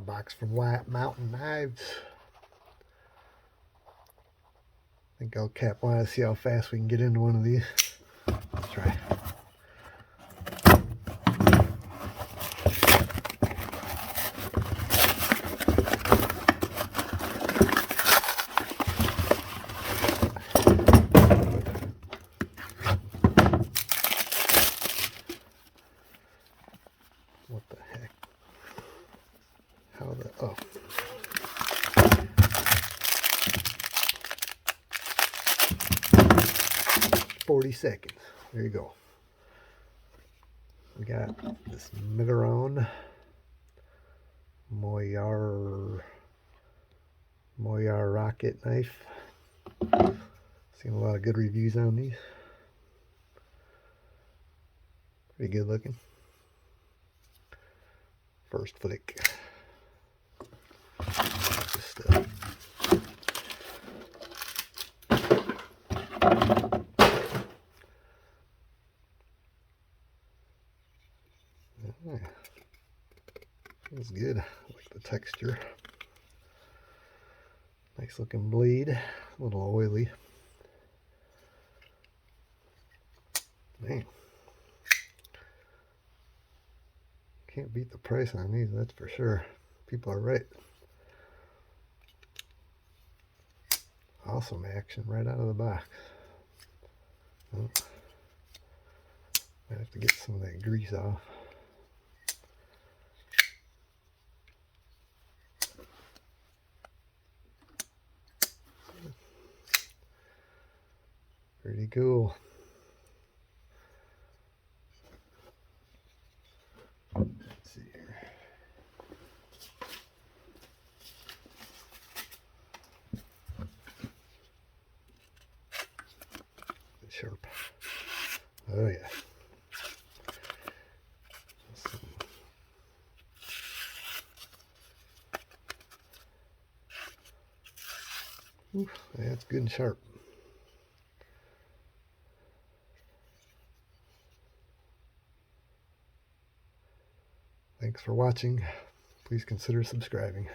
box from White Mountain Knives. I think I'll cap one to see how fast we can get into one of these. Let's try. What the heck? How the, oh. 40 seconds. There you go. We got this Miguron Moyarl Knife. Seen a lot of good reviews on these. Pretty good looking. First flick. Just feels good. I like the texture. Nice looking blade. A little oily. Man. Can't beat the price on these, that's for sure. People are right. Awesome action right out of the box. Oh. Might have to get some of that grease off. Pretty cool. Let's see here. Sharp. Oh yeah. Oof, that's good and sharp. Thanks for watching. Please consider subscribing.